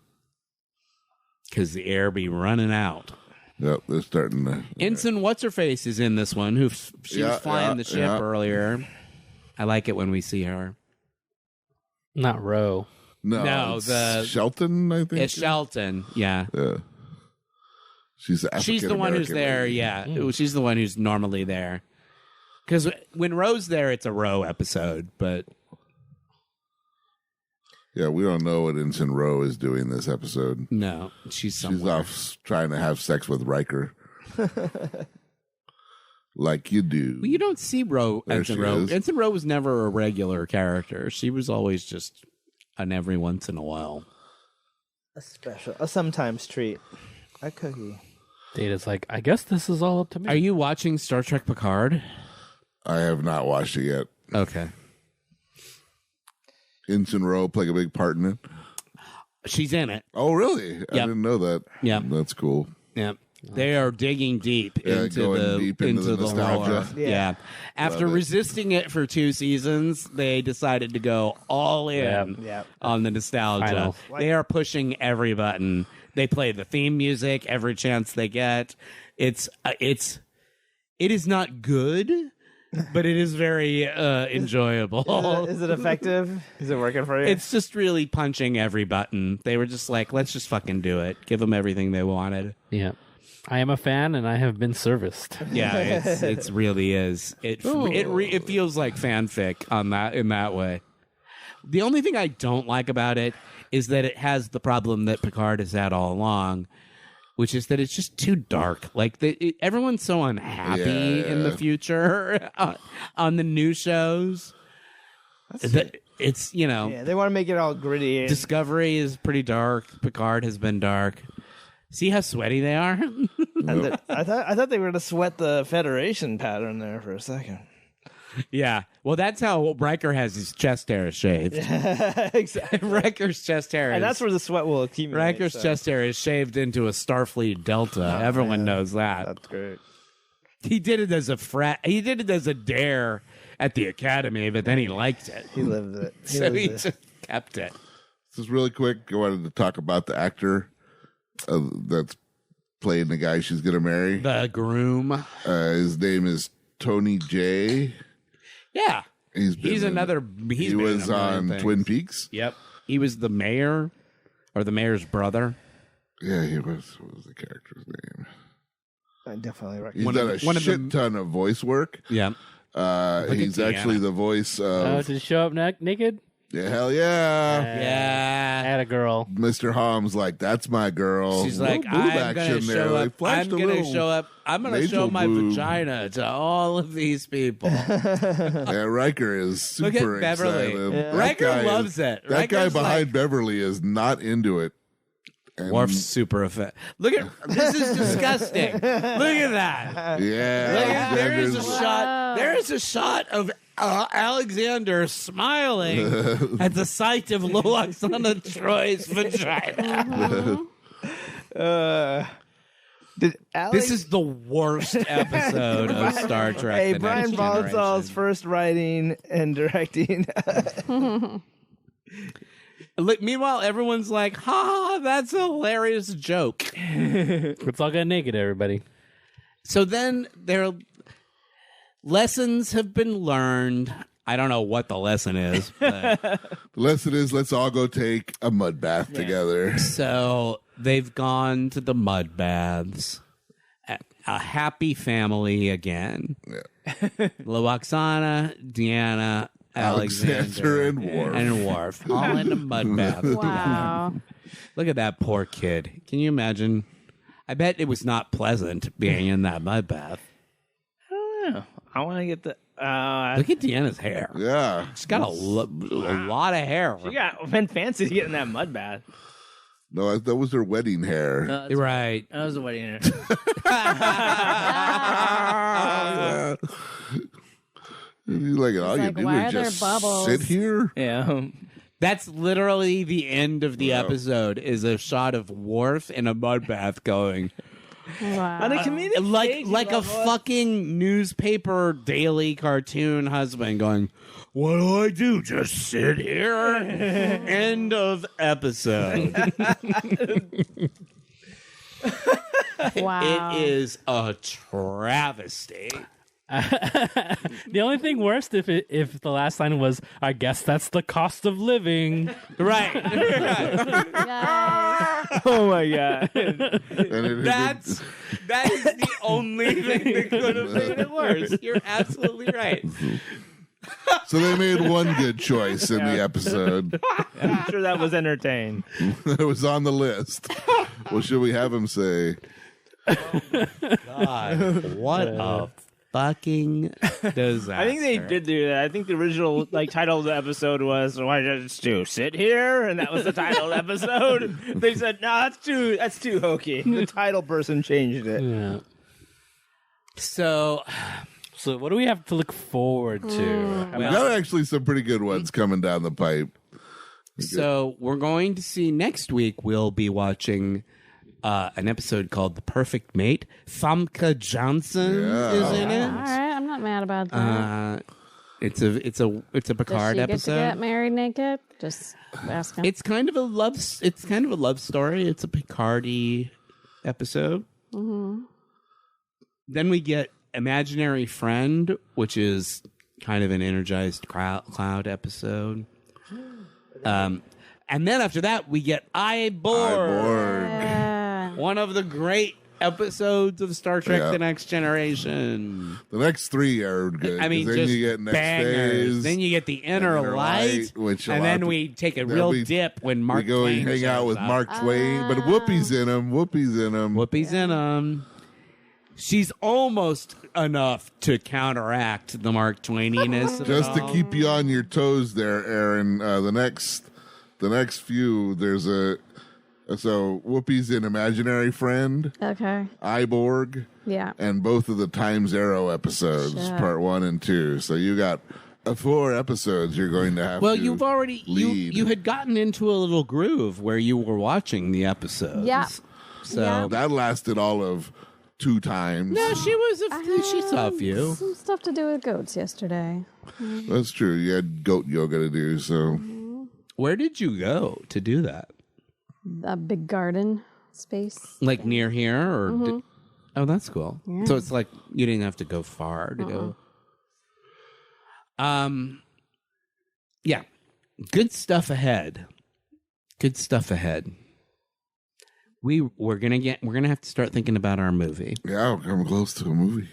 because the air be running out. Yep, they're starting to. Ensign What's-Her-Face is in this one. She was flying the ship earlier. I like it when we see her. Not Roe. No, it's Shelton, I think. It's Shelton, yeah. Yeah. She's the one who's there, yeah. She's the one who's normally there. Because when Roe's there, it's a Roe episode, but... Yeah, we don't know what Ensign Rowe is doing this episode. No, she's somewhere. off trying to have sex with Riker. Like you do. Well, you don't see Roe. There Ensign she Rowe. is. Ensign Rowe was never a regular character. She was always just an every once in a while. A sometimes treat. A cookie. Data's like, I guess this is all up to me. Are you watching Star Trek Picard? I have not watched it yet. Okay. Ensign Rowe playing a big part in it. She's in it. Oh, really? I Yep. didn't know that. Yep. That's cool. Yeah. They are digging deep Yeah, into going the deep into the nostalgia. lore. Yeah. After Love it. resisting it for 2 seasons, they decided to go all in Yeah. on the nostalgia. Final. They are pushing every button. They play the theme music every chance they get. It is not good, but it is very enjoyable. Is it effective? Is it working for you? It's just really punching every button. They were just like, let's just fucking do it. Give them everything they wanted. Yeah. I am a fan and I have been serviced. Yeah, it really is. It feels like fanfic in that way. The only thing I don't like about it is that it has the problem that Picard has had all along, which is that it's just too dark. Like everyone's so unhappy in the future on the new shows. That it's yeah, they want to make it all gritty. And Discovery is pretty dark. Picard has been dark. See how sweaty they are? I thought they were going to sweat the Federation pattern there for a second. Yeah. Well, that's how Riker has his chest hair shaved. Exactly. Riker's chest hair And that's where the sweat will accumulate. Riker's chest hair is shaved into a Starfleet Delta. Everyone knows that. That's great. He did it as a He did it as a dare at the Academy, but then he liked it. He lived it. So he just kept it. Just really quick, I wanted to talk about the actor that's playing the guy she's going to marry. The groom. His name is Tony Jay. Yeah. He was on Twin Peaks. Yep. He was the mayor or the mayor's brother. Yeah, he was. What was the character's name? I definitely He's recommend done a shit ton of voice work. Yeah. He's at actually Deanna. the voice Oh, of. did he show up naked? Yeah, hell yeah. Yeah. Had a girl. Mr. Hom's like, that's my girl. She's Little like, boob I'm going to action there. show They up. flashed I'm a going to little show up. I'm going to show nasal my boob. vagina to all of these people. Yeah, Riker is Look at super Beverly. excited. Yeah. That Riker guy loves it. That guy Riker's behind like- Beverly is not into it. And Worf's super effect. Look at this is disgusting. Look at that. yeah, Look at, there is a Alexander's- shot. There is a shot of Alexander smiling at the sight of Loaxana Troy's vagina. Did Alex, This is the worst episode of Star Trek. hey, The Brian Next Baltzal's Generation. first writing and directing. Meanwhile, everyone's like, "Ha, that's a hilarious joke." Let's all get naked, everybody. So then their lessons have been learned. I don't know what the lesson is. But The lesson is let's all go take a mud bath together. so they've gone to the mud baths. A happy family again. Yeah. Loaxana, Deanna, Alexander, and Worf. all in a mud bath. Wow. Look at that poor kid. Can you imagine? I bet it was not pleasant being in that mud bath. I want to get the. Look at Deanna's hair. Yeah. She's got a lot of hair. You got been fancy to get in that mud bath. No, that was her wedding hair. Right. That was the wedding. He's like, all you like, do why is are there just bubbles? sit here. Yeah. That's literally the end of the Wow. episode is a shot of Worf in a mud bath going, Wow. On a comedic stage like a level. fucking newspaper daily cartoon husband going, what do I do? Just sit here? End of episode. Wow. It is a travesty. The only thing worse if the last line was, I guess that's the cost of living. Right. Yes. Oh my god. And it, That is the only thing that could have made it worse. You're absolutely right. so they made one good choice in the episode. I'm sure that was entertained. It was on the list. What should we have him say? God, what a fucking disaster. I think they did do that. I think the original title of the episode was "Why just do sit here?" and that was the title of the episode. They said, "No, that's too hokey." The title person changed it. Yeah. So, So what do we have to look forward to? We got actually some pretty good ones coming down the pipe. so we're going to see next week. We'll be watching an episode called "The Perfect Mate." Famke Johnson is in All it. right, I'm not mad about that. It's a Does Picard she get to episode. get married naked? Just asking. It's kind of a love story. It's a Picardy episode. Mm-hmm. Then we get Imaginary Friend, which is kind of an Energized Cloud episode. And then after that, we get Yeah. one of the great episodes of Star Trek: Yeah. The Next Generation. The next three are good. I mean, 'cause then just you get next bangers. phase. Then you get the Inner Light, which a and lot then of we take a then real we- dip when we Mark go Twain and hang out shows with up. Mark Twain, but Whoopi's in him. Whoopi's in them. She's almost enough to counteract the Mark Twaininess. of it Just to all. keep you on your toes there, Aaron. The next few, there's so Whoopi's in Imaginary Friend, Okay. Iborg, Yeah. and both of the Times Arrow episodes, Shit. part 1 and 2. So you got 4 episodes you're going to have Well, to you've already lead. you had gotten into a little groove where you were watching the episodes. Yeah. So Yeah. that lasted all of 2 times. no, she saw a few. Some stuff to do with goats yesterday. That's true. You had goat yoga to do, so Where did you go to do that? A big garden space. Like near here, or oh, that's cool. So it's like you didn't have to go far to go. Yeah, good stuff ahead. Good stuff ahead. We're gonna have to start thinking about our movie. yeah, we're coming close to a movie.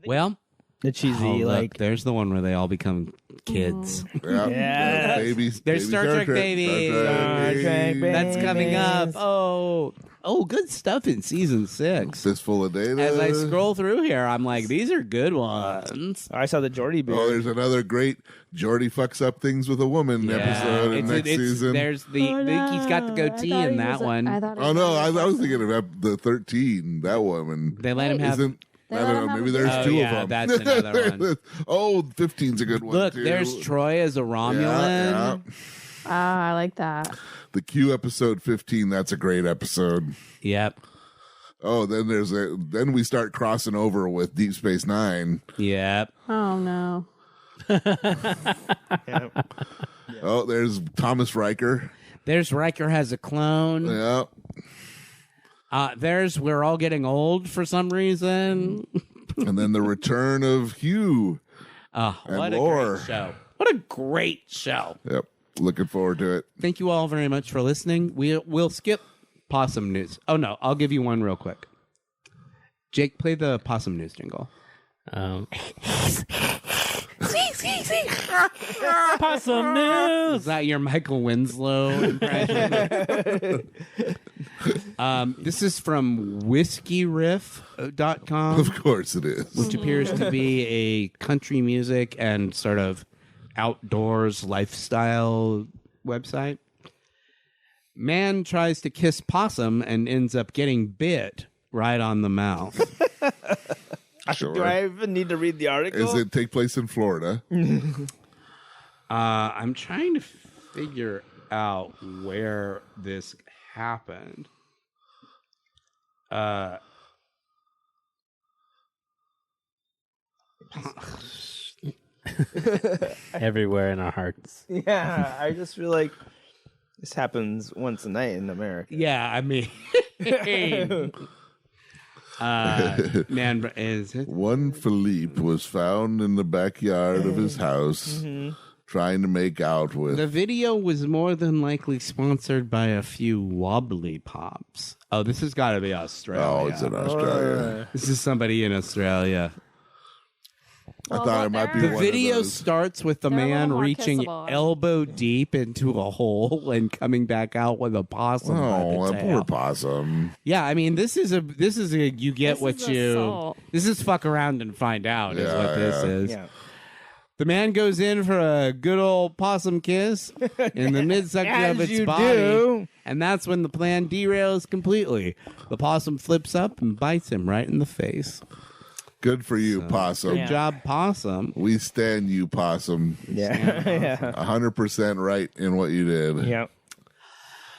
Well, The cheesy, oh, look, there's the one where they all become kids. Yeah, Yes. babies. There's baby Star Trek babies. Star Trek That's coming up. babies. Oh, good stuff in season 6. Fistful of data. As I scroll through here, I'm like, these are good ones. I saw the Geordie bear. Oh, there's another great Geordie fucks up things with a woman episode in next season. There's he's got the goatee in that one. Oh no, I was thinking of the 13. That woman They let him have. isn't. They I let don't him know. have Maybe a there's Oh, 2 yeah, of them. that's another one. Oh, 15's a good one. Look, too. there's Troy as a Romulan. Yeah, yeah. I like that. The Q episode 15. That's a great episode. Yep. Oh, then we start crossing over with Deep Space Nine. Yep. Oh no. Oh, there's Thomas Riker. There's Riker has a clone. Yeah. There's We're All Getting Old for some reason. And then the return of Hugh. What And a Lore. great show. What a great show. Yep. Looking forward to it. Thank you all very much for listening. We'll skip possum news. Oh no, I'll give you one real quick. Jake, play the possum news jingle. Possum news. Is that your Michael Winslow impression? This is from whiskeyriff.com, Of course it is. which appears to be a country music and sort of outdoors lifestyle website. Man tries to kiss possum and ends up getting bit right on the mouth. Sure. Do I even need to read the article? Does it take place in Florida? I'm trying to figure out where this happened. Everywhere in our hearts. Yeah, I just feel like this happens once a night in America. Yeah, I mean, man, is it? One Philippe was found in the backyard of his house trying to make out with. The video was more than likely sponsored by a few wobbly pops. Oh, this has got to be Australia. Oh, it's in Australia. This is somebody in Australia. I thought it might be The one video of those. starts with the They're a little man more reaching kissable. elbow deep into a hole and coming back out with a possum. by Oh, the that tail. poor possum. Yeah, I mean, this is a you get This what is you. assault. This is fuck around and find out is Yeah, what this yeah. is. Yeah. The man goes in for a good old possum kiss in the midsection of As its you body, do. and that's when the plan derails completely. The possum flips up and bites him right in the face. Good for you, possum. Good job, possum. We stand you, possum. Yeah. yeah. 100% right in what you did. Yeah.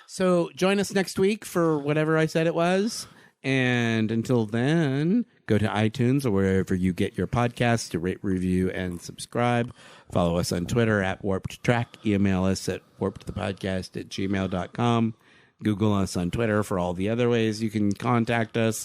So join us next week for whatever I said it was. And until then, go to iTunes or wherever you get your podcasts to rate, review, and subscribe. Follow us on Twitter at Warped Track. Email us at warpedthepodcast@gmail.com. Google us on Twitter for all the other ways you can contact us.